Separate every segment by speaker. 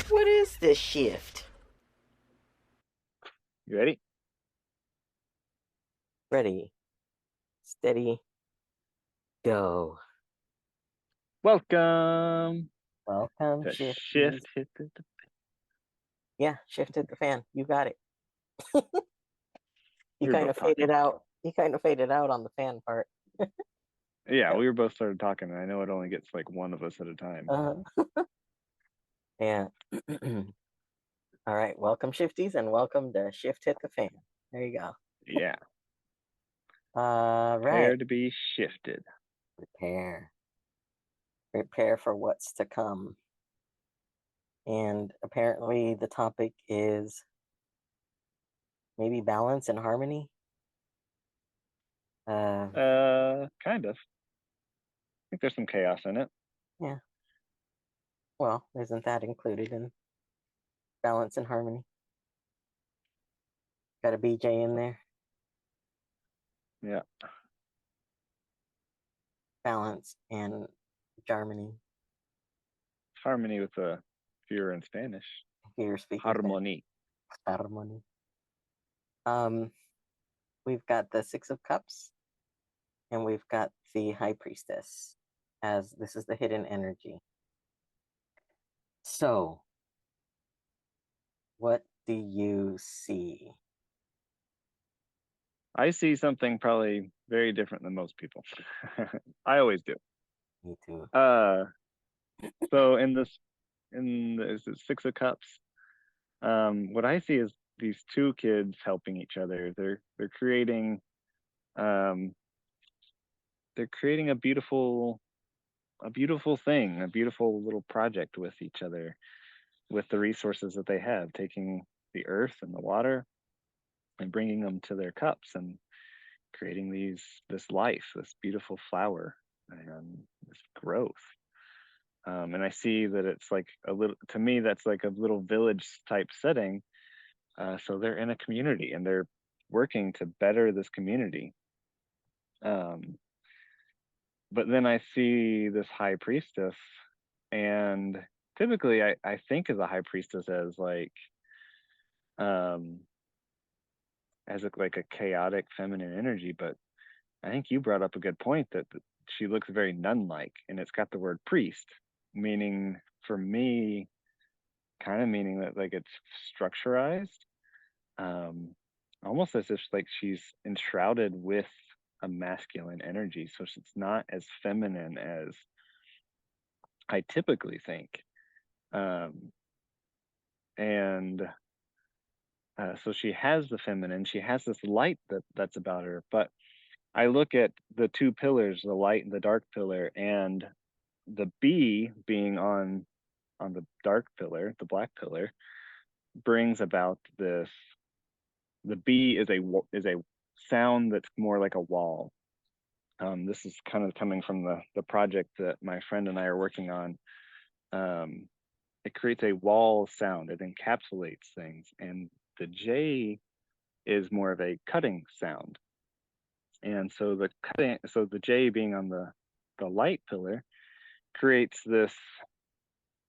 Speaker 1: What is this shift?
Speaker 2: You ready?
Speaker 1: Ready, steady, go.
Speaker 2: Welcome
Speaker 1: Welcome,
Speaker 2: to
Speaker 1: shifties.
Speaker 2: Shift Hit the.
Speaker 1: Yeah, shifted the fan. You got it. You
Speaker 2: We were
Speaker 1: kind
Speaker 2: both
Speaker 1: of faded
Speaker 2: talking.
Speaker 1: out. You kind of faded out on the fan part.
Speaker 2: Yeah,
Speaker 1: Yep.
Speaker 2: we were both started talking, and I know it only gets like one of us at a time.
Speaker 1: Uh, yeah. All right. Welcome, shifties, and welcome to Shift Hit the Fan. There you go.
Speaker 2: Yeah,
Speaker 1: Right.
Speaker 2: prepare to be shifted.
Speaker 1: Prepare. Prepare for what's to come. And apparently, the topic is maybe balance and harmony. Uh,
Speaker 2: Kind of. I think there's some chaos in it.
Speaker 1: yeah. Well, isn't that included in balance and harmony? Got a BJ in there.
Speaker 2: Yeah,
Speaker 1: Balance and Germany.
Speaker 2: harmony with the fear in Spanish.
Speaker 1: Here speaking Spanish.
Speaker 2: Harmony.
Speaker 1: Harmony. Um, we've got the Six of Cups and we've got the High Priestess, as this is the hidden energy. So, what do you see?
Speaker 2: I see something probably very different than most people. I always do.
Speaker 1: Me too.
Speaker 2: Uh, so is it Six of Cups? What I see is these two kids helping each other. Um, they're creating a beautiful thing, a beautiful little project with each other, with the resources that they have, taking the earth and the water and bringing them to their cups and creating this life, this beautiful flower and this growth. And I see that it's like a little, to me, that's like a little village type setting. So they're in a community and they're working to better this community. Um, but then I see this high priestess, and typically I think of the high priestess um, like a chaotic feminine energy, but I think you brought up a good point that she looks very nun-like, and it's got the word priest, meaning for me, kind of meaning that like it's structurized, um, almost as if like she's enshrouded with a masculine energy, so it's not as feminine as I typically think. Um, and So she has the feminine, she has this light that's about her. But I look at the two pillars, the light and the dark pillar, and the bee being on the dark pillar, the black pillar, brings about this. The bee is a sound that's more like a wall. This is kind of coming from the project that my friend and I are working on. Um, it creates a wall sound. It encapsulates things, and the J is more of a cutting sound. And so the J being on the light pillar creates this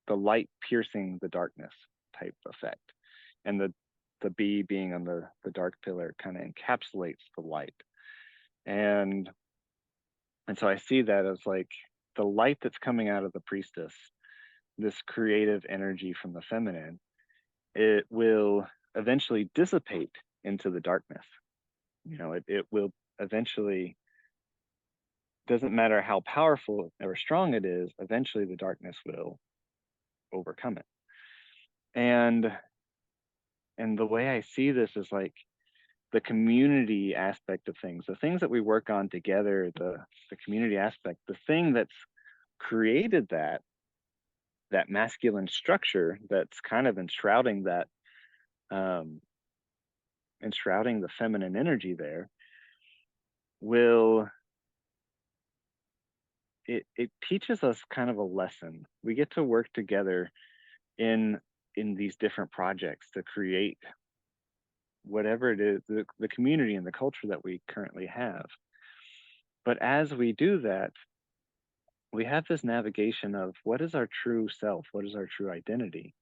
Speaker 2: the light piercing the darkness type effect, and the B being on the dark pillar kind of encapsulates the light, and and so I see that as like the light that's coming out of the priestess, this creative energy from the feminine, it will eventually dissipate into the darkness. It will eventually, doesn't matter how powerful or strong it is, eventually the darkness will overcome it. And and the way I see this is like the community aspect of things, the things that we work on together, the community aspect, the thing that's created that masculine structure that's kind of um, enshrouding the feminine energy there will it teaches us kind of a lesson. We get to work together in in these different projects to create whatever it is, the community and the culture that we currently have. But as we do that, we have this navigation of what is our true self, what is our true identity.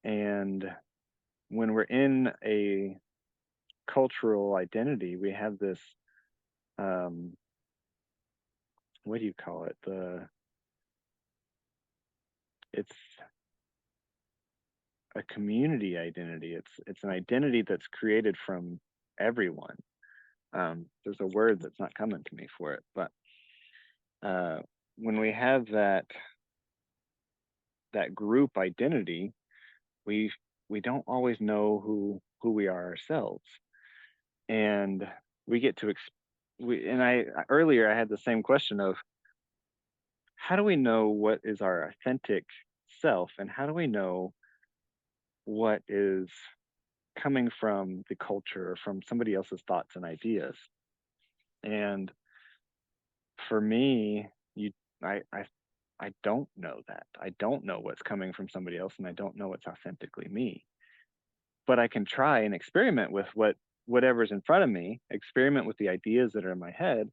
Speaker 2: And when we're in a cultural identity, we have this, what do you call it? It's a community identity. It's an identity that's created from everyone. There's a word that's not coming to me for it, but when we have that group identity, we don't always know who we are ourselves, and we get to I earlier I had the same question of how do we know what is our authentic self, and how do we know what is coming from the culture or from somebody else's thoughts and ideas. And for me, you I I I don't know that. I don't know what's coming from somebody else, and I don't know what's authentically me. But I can try and experiment with whatever's in front of me, experiment with the ideas that are in my head,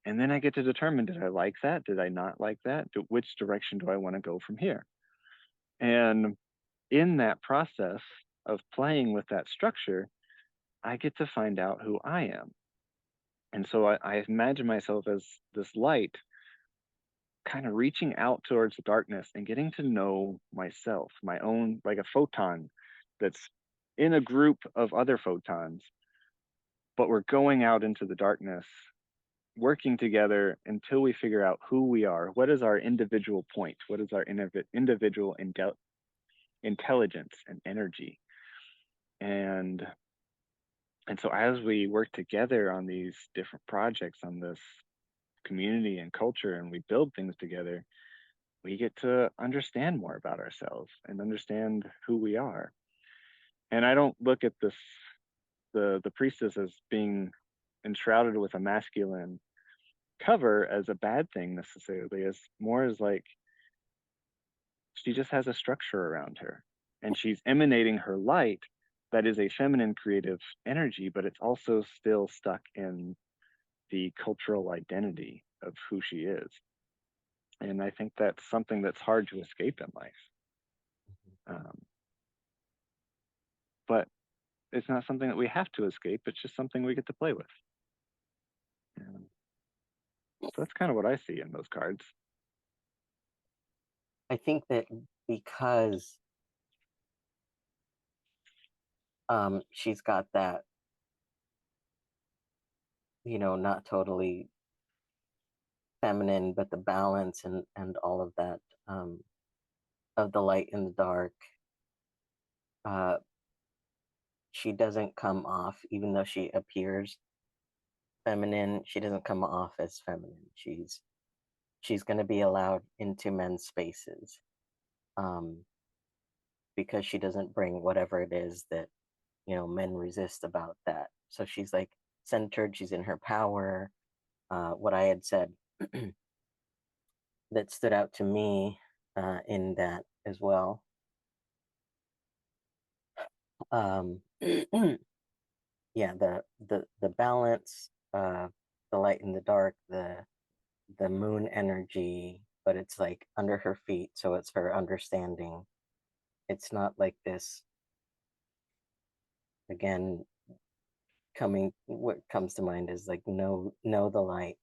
Speaker 2: and then I get to determine, did I like that? Did I not like that? Which direction do I want to go from here? And in that process of playing with that structure, I get to find out who I am. And so I imagine myself as this light kind of reaching out towards the darkness and getting to know myself, my own, like a photon that's in a group of other photons, but we're going out into the darkness, working together until we figure out who we are. What is our individual point? What is our individual intelligence and energy? And so as we work together on these different projects, on this community and culture, and we build things together, we get to understand more about ourselves and understand who we are. And I don't look at the priestess as being enshrouded with a masculine cover as a bad thing necessarily, as more as like she just has a structure around her, and she's emanating her light that is a feminine creative energy, but it's also still stuck in the cultural identity of who she is. And I think that's something that's hard to escape in life. Um, but it's not something that we have to escape. It's just something we get to play with. And so that's kind of what I see in those cards.
Speaker 1: I think that because she's got that, not totally feminine, but the balance and all of that, of the light and the dark. Uh, she doesn't come off, even though she appears feminine, she doesn't come off as feminine. She's going to be allowed into men's spaces, um, because she doesn't bring whatever it is that men resist about that. So she's like centered. She's in her power. What I had said that stood out to me in that as well. Yeah, the balance, the light and the dark, the moon energy, but it's like under her feet, so it's her understanding. It's not like this, again, what comes to mind is like know the light,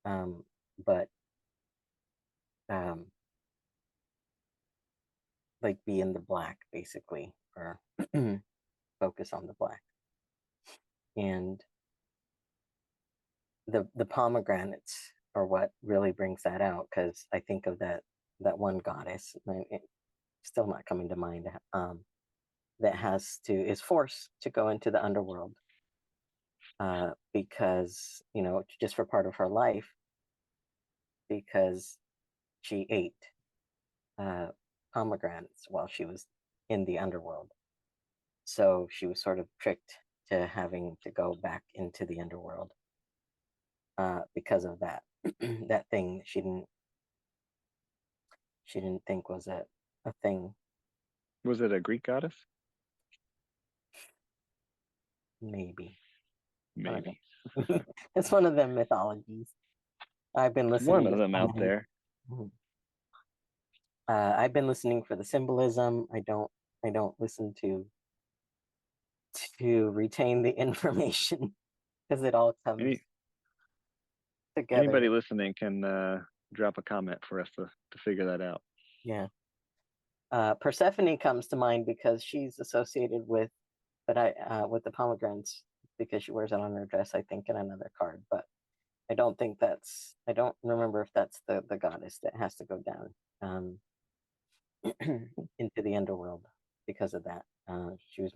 Speaker 1: um but um like be in the black basically, or focus on the black. And the pomegranates are what really brings that out, because I think of that one goddess, and it's still not coming to mind, that is forced to go into the underworld, because just for part of her life, because she ate uh, pomegranates while she was in the underworld. So she was sort of tricked to having to go back into the underworld, because of that that thing she didn't think was a thing.
Speaker 2: Was it a Greek goddess?
Speaker 1: Maybe. One of
Speaker 2: Maybe.
Speaker 1: them. It's one of them mythologies. I've been
Speaker 2: One
Speaker 1: listening
Speaker 2: of
Speaker 1: to
Speaker 2: them
Speaker 1: so
Speaker 2: out
Speaker 1: many.
Speaker 2: there.
Speaker 1: Mhm. I've been listening for the symbolism. I don't listen to retain the information because it all comes
Speaker 2: Any
Speaker 1: together.
Speaker 2: anybody listening can drop a comment for us to figure that out.
Speaker 1: Yeah. Persephone comes to mind because she's associated with the pomegranates because she wears it on her dress, I think, in another card. But I don't remember if that's the goddess that has to go down into the underworld because of that. She was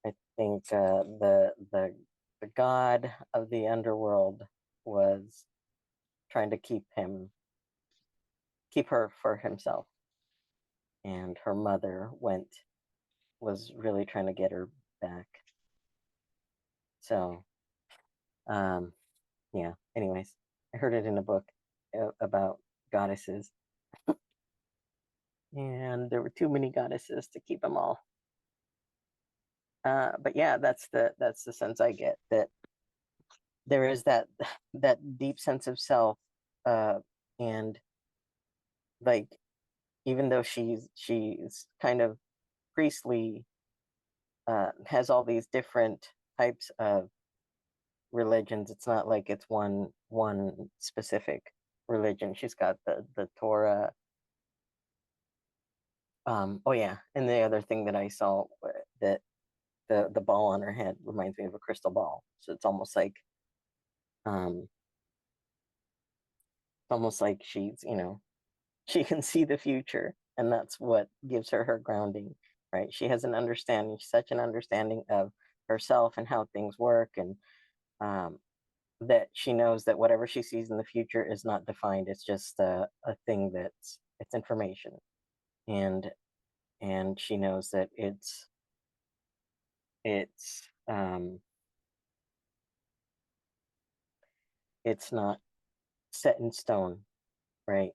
Speaker 1: I think the god of the underworld was trying to keep her for himself, and her mother was really trying to get her back. So, um, yeah. Anyways, I heard it in a book about goddesses, and there were too many goddesses to keep them all. But yeah, that's the sense I get, that there is that deep sense of self, uh, and like, even though she's kind of priestly, has all these different types of religions. It's not like it's one specific religion. She's got the Torah. Oh yeah, and the other thing that I saw, that the ball on her head reminds me of a crystal ball. So um it's almost like she's, she can see the future, and that's what gives her her grounding, right? She has an understanding, such an understanding of herself and how things work, and um that she knows that whatever she sees in the future is not defined. It's just a thing it's information, and she knows that it's it's not set in stone, right?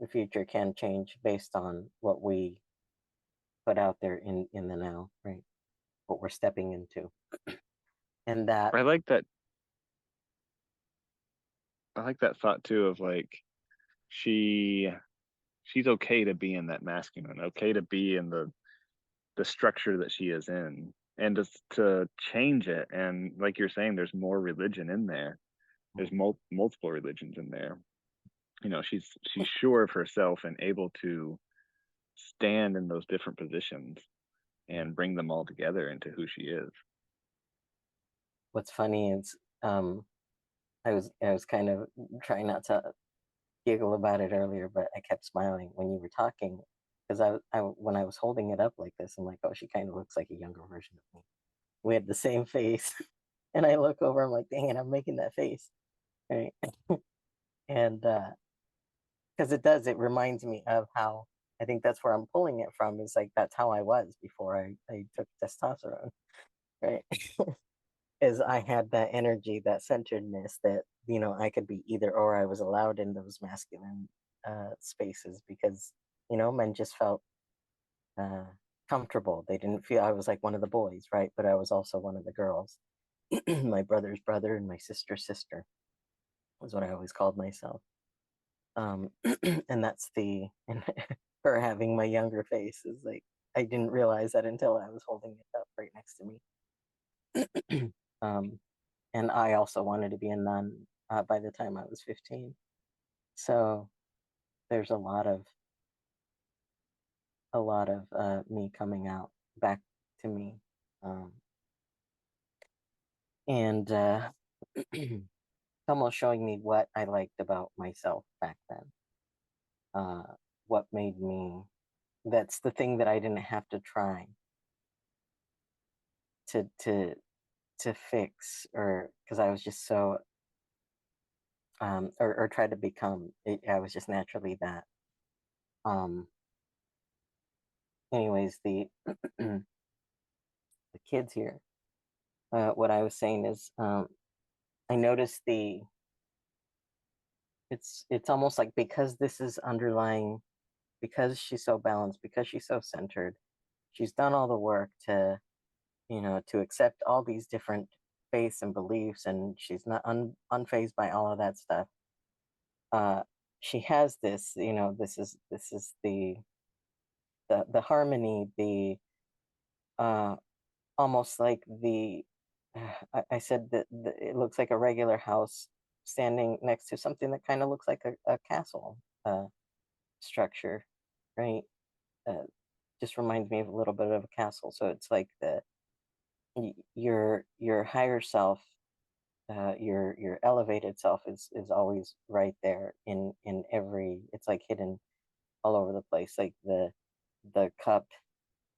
Speaker 1: The future can change based on what we put out there in the now, right? What we're stepping into, and that.
Speaker 2: I like that. I like that thought too of like she she's okay to be in that masculine, okay to be in the structure that she is in, and to change it. And like you're saying, there's more religion in there. There's multiple religions in there. She's sure of herself and able to stand in those different positions and bring them all together into who she is.
Speaker 1: What's funny is, um I was kind of trying not to giggle about it earlier, but I kept smiling when you were talking, because when I was holding it up like this, I'm like, oh, she kind of looks like a younger version of me. We had the same face, and I look over, I'm like, dang it, I'm making that face, right? And because it reminds me of how, I think that's where I'm pulling it from. Is like, that's how I was before I took testosterone, right? Is I had that energy, that centeredness, that, I could be either or. I was allowed in those masculine spaces because, men just felt uh, comfortable. They didn't feel I was like one of the boys, right? But I was also one of the girls. My brother's brother and my sister's sister was what I always called myself. Um, and that's and her having my younger face is like, I didn't realize that until I was holding it up right next to me. And I also wanted to be a nun by the time I was 15. So there's a lot of me coming out back to me, um, and almost showing me what I liked about myself back then. Uh, what made me. That's the thing that I didn't have to try to to to fix, or because I was just so, or try to become. I was just naturally that. Um, anyways, the kids here. What I was saying is, I noticed it's almost like, because this is underlying, because she's so balanced, because she's so centered, she's done all the work to accept all these different faiths and beliefs, and she's not unfazed by all of that stuff. Uh, she has this, this is the harmony, the uh almost like the I said that it looks like a regular house standing next to something that kind of looks like a castle structure, right? uh, just reminds me of a little bit of a castle. So it's like your higher self, your elevated self is always right there in every. It's like hidden all over the place, like the cup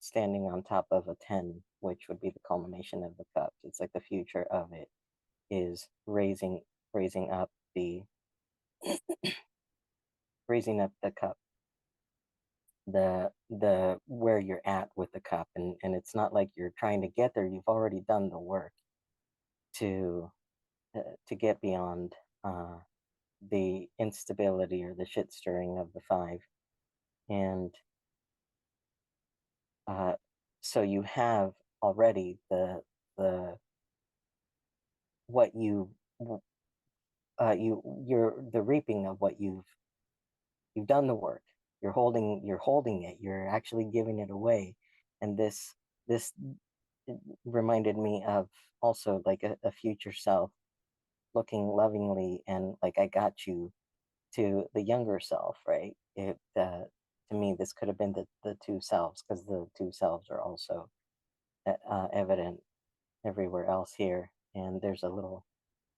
Speaker 1: standing on top of a 10, which would be the culmination of the cup. It's like the future of it is raising up the raising up the cup, the where you're at with the cup, and it's not like you're trying to get there. You've already done the work to to get beyond uh the instability or the shit stirring of the five. And uh so you have already the what you you're the reaping of what you've done the work. You're holding it, you're actually giving it away. And this reminded me of also like a future self looking lovingly and like I got you to the younger self, right? It to me this could have been the two selves, because the two selves are also evident everywhere else here. And there's a little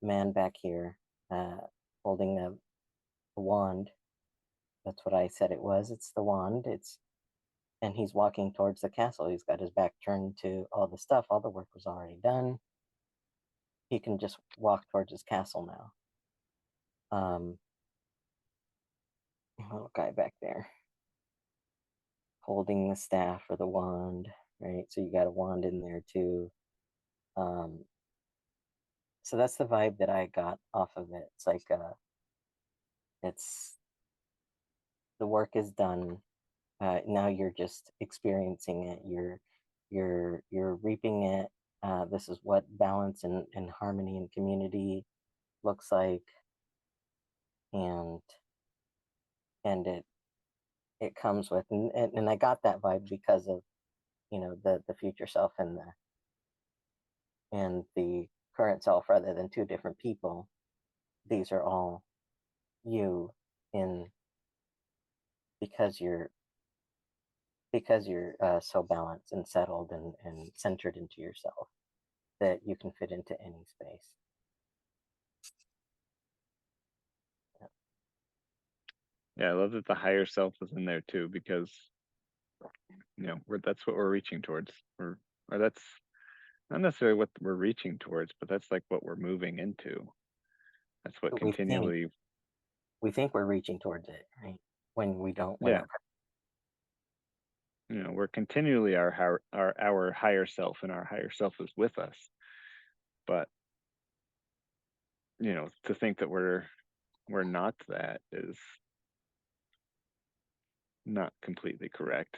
Speaker 1: man back here uh, holding a wand. That's what I said it was. It's the wand. It's and he's walking towards the castle. He's got his back turned to all the stuff. All the work was already done. He can just walk towards his castle now. Little guy back there holding the staff or the wand, right? So you got a wand in there too. Um, so that's the vibe that I got off of it. It's like it's the work is done. Now you're just experiencing it. You're reaping it. This is what balance and harmony and community looks like, and and it comes with, and I got that vibe because of the future self and the current self, rather than two different people. These are all you in because you're so balanced and settled and centered into yourself that you can fit into any space.
Speaker 2: Yeah, I love that the higher self is in there too, because that's what we're reaching towards. Or that's not necessarily what we're reaching towards, but that's like what we're moving into. That's what
Speaker 1: But we think
Speaker 2: continually,
Speaker 1: we're reaching towards it, right? When we don't,
Speaker 2: yeah,
Speaker 1: whenever.
Speaker 2: we're continually our higher self, and our higher self is with us. But to think that we're not, that is not completely correct.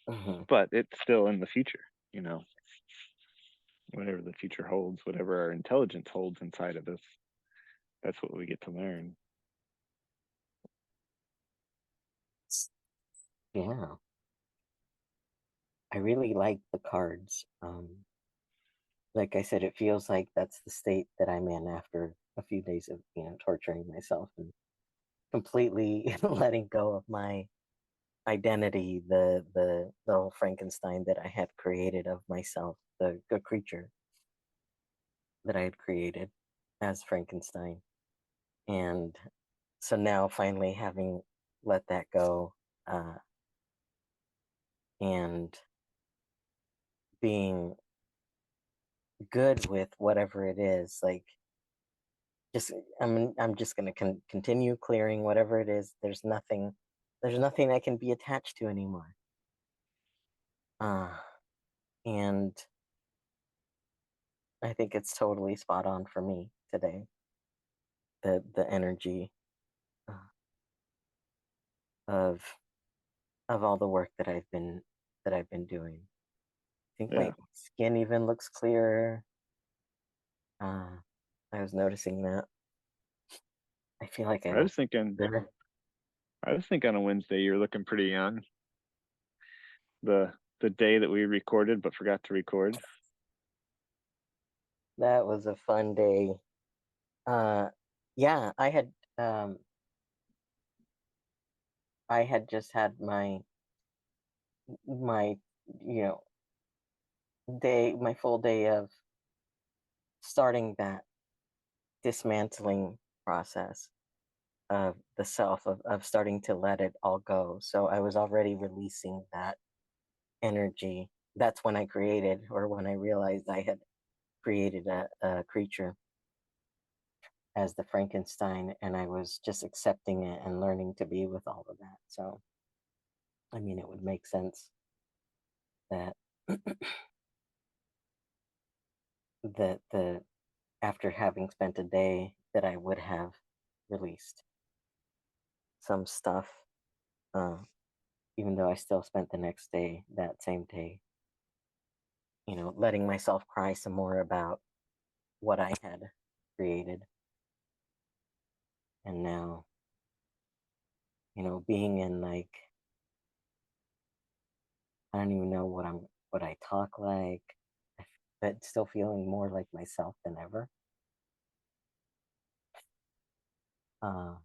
Speaker 1: Hmm.
Speaker 2: But it's still in the future, you know, whatever the future holds, whatever our intelligence holds inside of us, that's what we get to learn.
Speaker 1: Yeah, I really like the cards. Like I said, it feels like that's the state that I'm in after a few days of torturing myself and completely letting go of my identity, the little Frankenstein that I had created of myself, the creature that I had created as Frankenstein. And so now finally having let that go, uh, and being good with whatever it is, like just I'm just gonna continue clearing whatever it is. There's nothing I can be attached to anymore. And I think it's totally spot on for me today. The energy uh, of all the work that I've been doing. I think my
Speaker 2: Yeah,
Speaker 1: skin even looks clearer. I was noticing that. I feel like I
Speaker 2: I
Speaker 1: don't
Speaker 2: was thinking
Speaker 1: feel better.
Speaker 2: I was thinking on a Wednesday you're looking pretty young. The day that we recorded but forgot to record.
Speaker 1: That was a fun day. Uh, yeah, um, I had just had my you know my full day of starting that dismantling process of the self, of starting to let it all go. So I was already releasing that energy. That's when I created, or when I realized I had created a creature as the Frankenstein, and I was just accepting it and learning to be with all of that. So, I mean, it would make sense that the after having spent a day that I would have released some stuff, uh, even though I still spent the next day, that same day, letting myself cry some more about what I had created. And now, being in, like, I don't even know what I talk like, but still feeling more like myself than ever. Uh,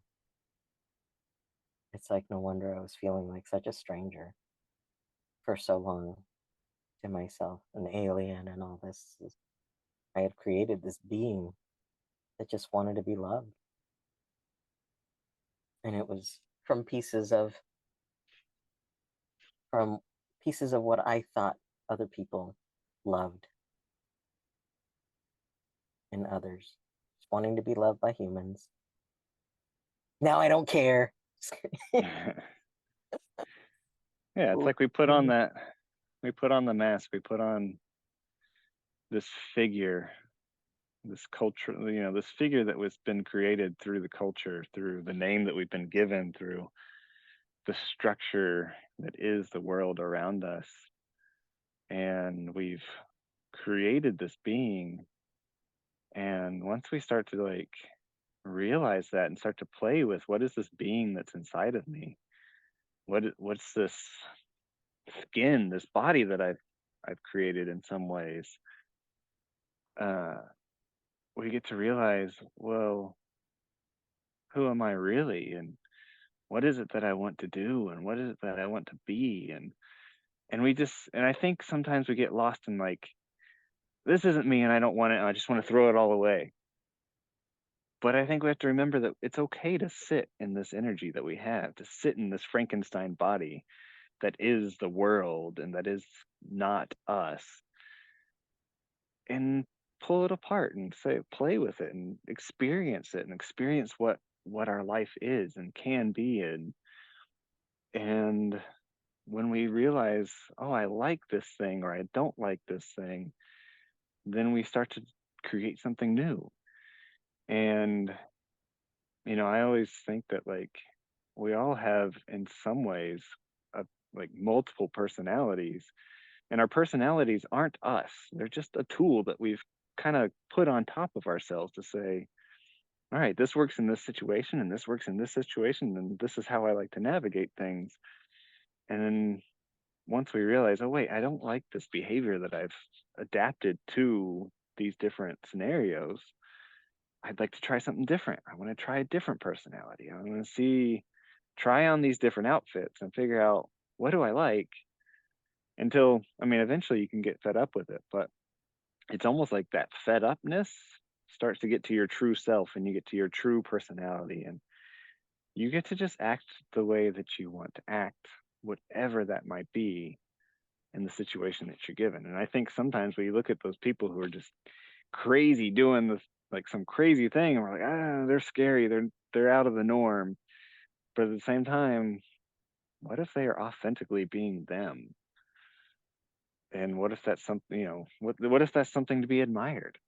Speaker 1: it's like no wonder I was feeling like such a stranger for so long to myself, an alien, and all this. I had created this being that just wanted to be loved, and it was from pieces of what I thought other people loved in others, just wanting to be loved by humans. Now I don't care.
Speaker 2: Yeah, it's like we put on the mask, we put on this figure, this culture, this figure that was been created through the culture, through the name that we've been given, through the structure that is the world around us. And we've created this being. And once we start to like realize that and start to play with what is this being that's inside of me? What's this skin, this body that I've created in some ways? Uh, we get to realize, well, who am I really, and what is it that I want to do, and what is it that I want to be, and I think sometimes we get lost in like, this isn't me, and I don't want it, and I just want to throw it all away. But I think we have to remember that it's okay to sit in this energy that we have, to sit in this Frankenstein body that is the world and that is not us, and pull it apart and say, play with it and experience what our life is and can be. And when we realize, oh, I like this thing or I don't like this thing, then we start to create something new. And I always think that like we all have in some ways a, like multiple personalities, and our personalities aren't us. They're just a tool that we've kind of put on top of ourselves to say, all right, this works in this situation and this works in this situation, and this is how I like to navigate things. And then once we realize, oh wait, I don't like this behavior that I've adapted to these different scenarios, I'd like to try something different. I want to try a different personality. I want to try on these different outfits and figure out, what do I like, until, I mean, eventually you can get fed up with it, but it's almost like that fed upness starts to get to your true self and you get to your true personality, and you get to just act the way that you want to act, whatever that might be in the situation that you're given. And I think sometimes we look at those people who are just crazy doing this, like some crazy thing, and we're like, they're scary, they're out of the norm. But at the same time, what if they are authentically being them? And what if that's something, what if that's something to be admired?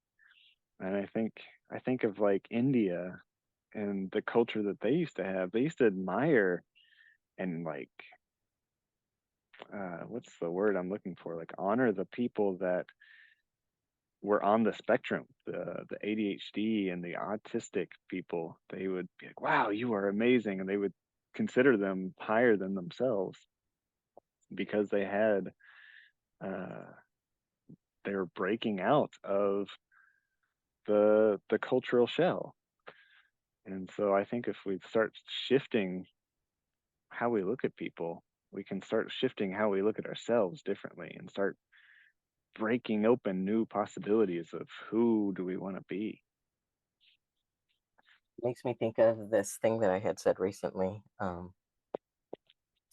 Speaker 2: And I think of like India and the culture that they used to have. They used to admire and like, what's the word I'm looking for? Like honor the people that were on the spectrum, the ADHD and the autistic people. They would be like, "Wow, you are amazing," and they would consider them higher than themselves because they had uh, they're breaking out of the cultural shell. And so I think if we start shifting how we look at people, we can start shifting how we look at ourselves differently and start breaking open new possibilities of who do we want to be.
Speaker 1: Makes me think of this thing that I had said recently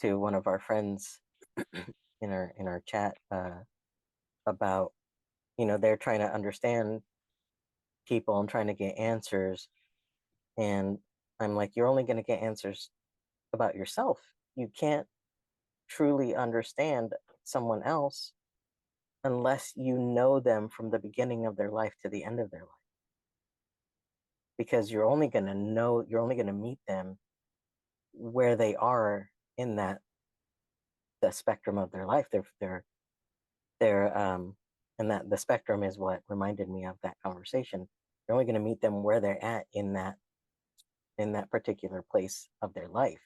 Speaker 1: to one of our friends in our chat about, you know, they're trying to understand people and trying to get answers, and I'm like, you're only going to get answers about yourself. You can't truly understand someone else unless you know them from the beginning of their life to the end of their life, because you're only going to meet them where they are in that the spectrum of their life. They're and that the spectrum is what reminded me of that conversation. You're only going to meet them where they're at in that particular place of their life.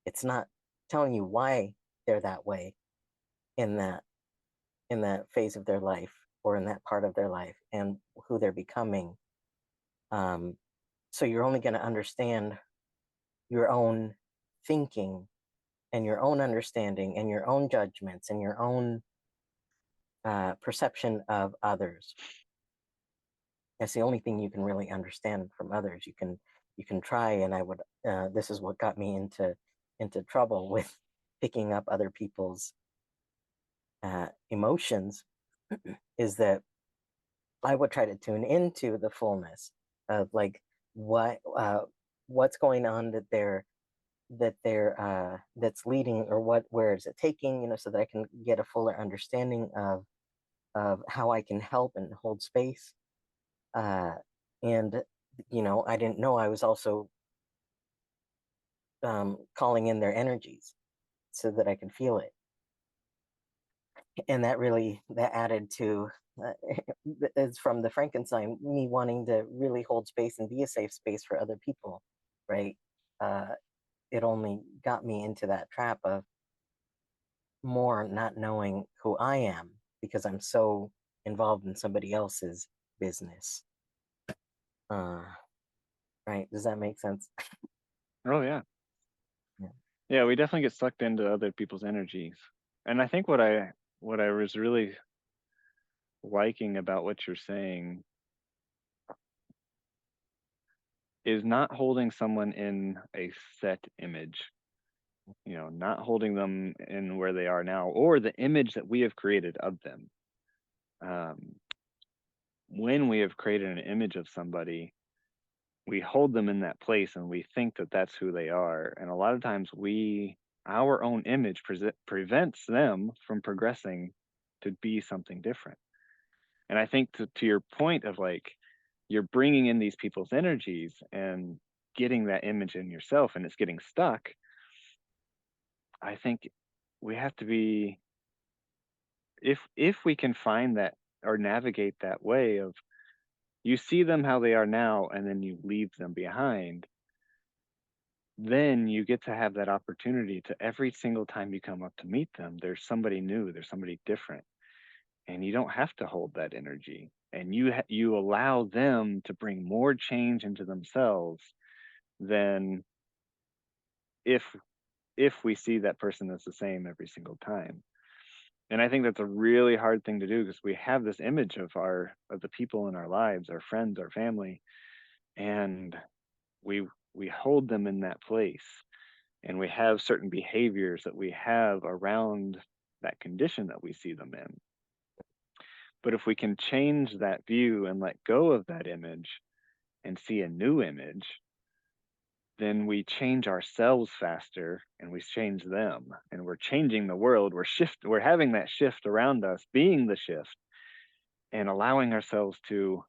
Speaker 1: It's not telling you why they're that way in that in that phase of their life or in that part of their life and who they're becoming. um, so you're only going to understand your own thinking and your own understanding and your own judgments and your own perception of others. That's the only thing you can really understand from others. You can try, and I would. This is what got me into trouble with picking up other people's emotions, is that I would try to tune into the fullness of like what what's going on that they're that's leading, or what where is it taking, you know, so that I can get a fuller understanding of how I can help and hold space. Uh, and you know, I didn't know I was also calling in their energies so that I could feel it, and that really that added to uh, is from the Frankenstein, me wanting to really hold space and be a safe space for other people, right? Uh, it only got me into that trap of more not knowing who I am because I'm so involved in somebody else's business. Uh, right? Does that make sense?
Speaker 2: Oh yeah.
Speaker 1: Yeah.
Speaker 2: Yeah, we definitely get sucked into other people's energies. And I think what I was really liking about what you're saying is not holding someone in a set image, not holding them in where they are now or the image that we have created of them. Um, when we have created an image of somebody, we hold them in that place and we think that that's who they are. And a lot of times our own image prevents them from progressing to be something different. And I think to your point of like, you're bringing in these people's energies and getting that image in yourself and it's getting stuck. I think we have to be, if we can find that or navigate that way of you see them how they are now and then you leave them behind, then you get to have that opportunity to every single time you come up to meet them, there's somebody new, there's somebody different, and you don't have to hold that energy, and you allow them to bring more change into themselves than if we see that person as the same every single time. And I think that's a really hard thing to do because we have this image of the people in our lives, our friends, our family, and we we hold them in that place, and we have certain behaviors that we have around that condition that we see them in. But if we can change that view and let go of that image and see a new image, then we change ourselves faster and we change them, and we're changing the world. We're having that shift around us, being the shift, and allowing ourselves to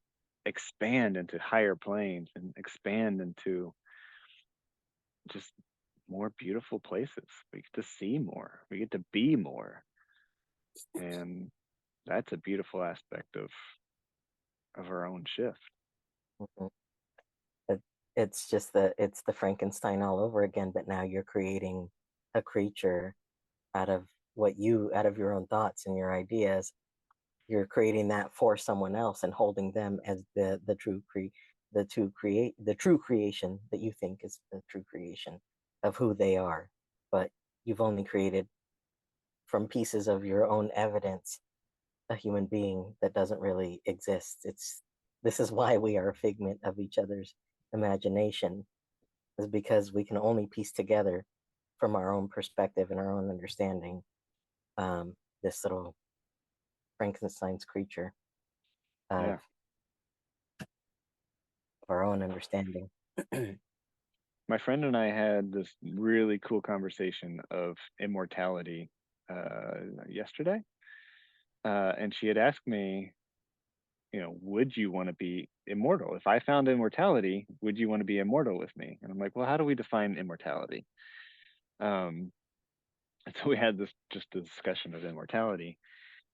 Speaker 2: expand into higher planes and expand into just more beautiful places. We get to see more, we get to be more, and that's a beautiful aspect of our own shift.
Speaker 1: Mhm. It's just it's the Frankenstein all over again, but now you're creating a creature out of out of your own thoughts and your ideas. You're creating that for someone else and holding them as the true creation that you think is the true creation of who they are. But you've only created from pieces of your own evidence a human being that doesn't really exist. This is why we are a figment of each other's imagination, is because we can only piece together from our own perspective and our own understanding this little Frankenstein's creature of,
Speaker 2: Yeah.
Speaker 1: of our own understanding.
Speaker 2: My friend and I had this really cool conversation of immortality yesterday. And she had asked me, would you want to be immortal? If I found immortality, would you want to be immortal with me? And I'm like, well, how do we define immortality? Um, and so we had this just a discussion of immortality.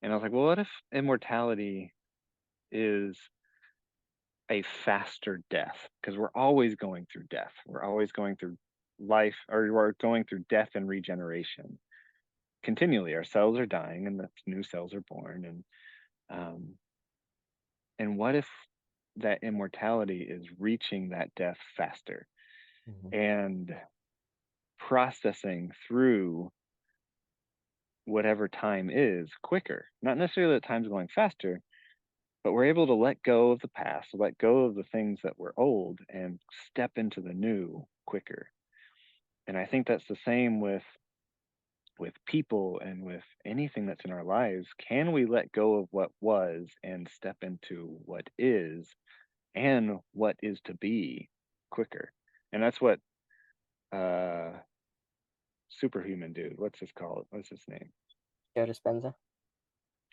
Speaker 2: And I was like, well, what if immortality is a faster death? Because we're always going through death. We're always going through life, or we're going through death and regeneration continually. Our cells are dying and the new cells are born. Um, and what if that immortality is reaching that death faster
Speaker 1: Mhm.
Speaker 2: and processing through whatever time is quicker? Not necessarily that time's going faster, but we're able to let go of the past, let go of the things that were old, and step into the new quicker. And I think that's the same with people and with anything that's in our lives. Can we let go of what was and step into what is and what is to be quicker? And that's what uh superhuman dude, what's his called, what's his name,
Speaker 1: Joe Dispenza.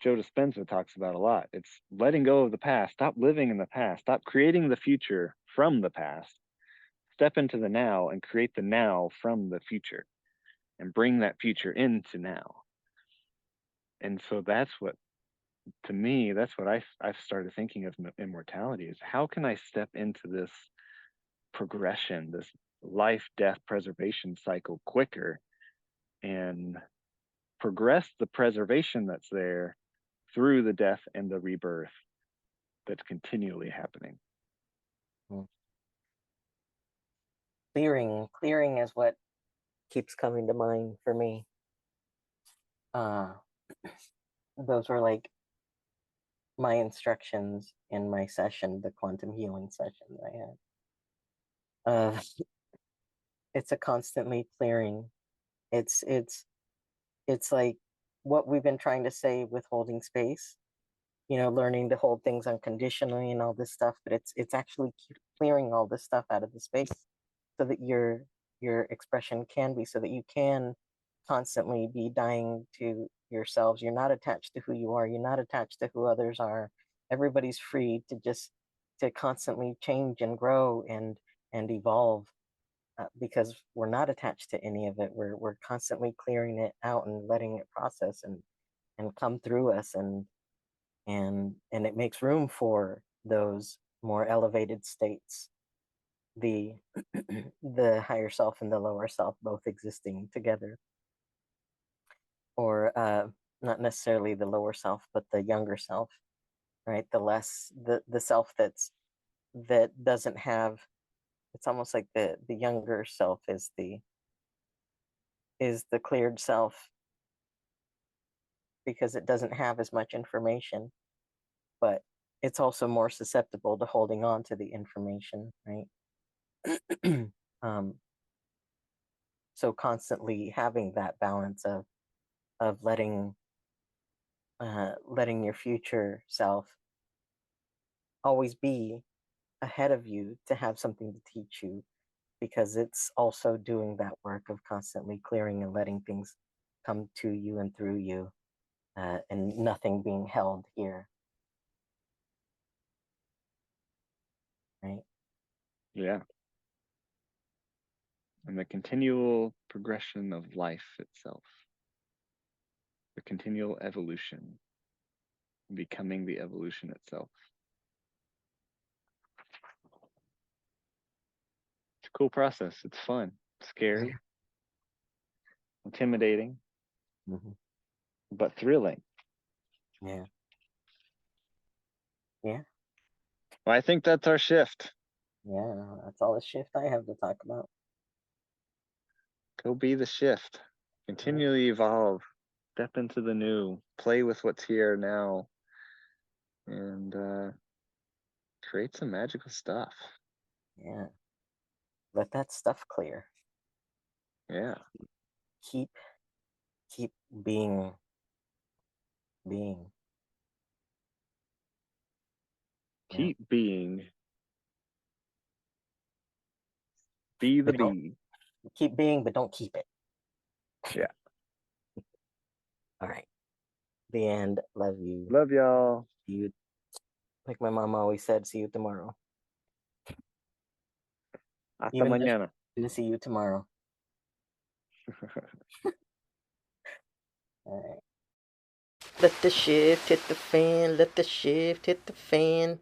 Speaker 2: Joe Dispenza talks about a lot. It's letting go of the past, stop living in the past, stop creating the future from the past, step into the now and create the now from the future and bring that future into now. And so that's what, to me, that's what I've started thinking of immortality, is how can I step into this progression, this life death preservation cycle quicker, and progress the preservation that's there through the death and the rebirth that's continually happening.
Speaker 1: Mm. Clearing is what keeps coming to mind for me. Uh, those were like my instructions in my session, the quantum healing session that I had. It's a constantly clearing. It's it's it's like what we've been trying to say with holding space, learning to hold things unconditionally and all this stuff, but it's actually clearing all this stuff out of the space so that your expression can be, so that you can constantly be dying to yourselves. You're not attached to who you are, you're not attached to who others are. Everybody's free to constantly change and grow and evolve, because we're not attached to any of it. We're constantly clearing it out and letting it process and come through us, and it makes room for those more elevated states, the the higher self and the lower self both existing together, or not necessarily the lower self but the younger self, right? The self that doesn't have, it's almost like the younger self is the cleared self, because it doesn't have as much information, but it's also more susceptible to holding on to the information, right? um, so constantly having that balance of letting your future self always be ahead of you to have something to teach you, because it's also doing that work of constantly clearing and letting things come to you and through you, and nothing being held here, right?
Speaker 2: Yeah. And the continual progression of life itself, the continual evolution, becoming the evolution itself. Cool process. It's fun, scary, intimidating,
Speaker 1: Hmm.
Speaker 2: but thrilling.
Speaker 1: Yeah. Yeah.
Speaker 2: Well, I think that's our shift.
Speaker 1: Yeah. That's all the shift I have to talk about.
Speaker 2: Go be the shift. Continually evolve. Step into the new. Play with what's here now. And create some magical stuff.
Speaker 1: Yeah. Let that stuff clear.
Speaker 2: Yeah.
Speaker 1: Keep being being. Yeah.
Speaker 2: Keep being. Be the
Speaker 1: But don't
Speaker 2: bee.
Speaker 1: keep being, but don't keep it.
Speaker 2: Yeah.
Speaker 1: All right. The end. Love you.
Speaker 2: Love y'all.
Speaker 1: See you. Like my mom always said, see you tomorrow.
Speaker 2: Hasta
Speaker 1: Even though
Speaker 2: mañana.
Speaker 1: to see you tomorrow. All right. Let the shift hit the fan. Let the shift hit the fan.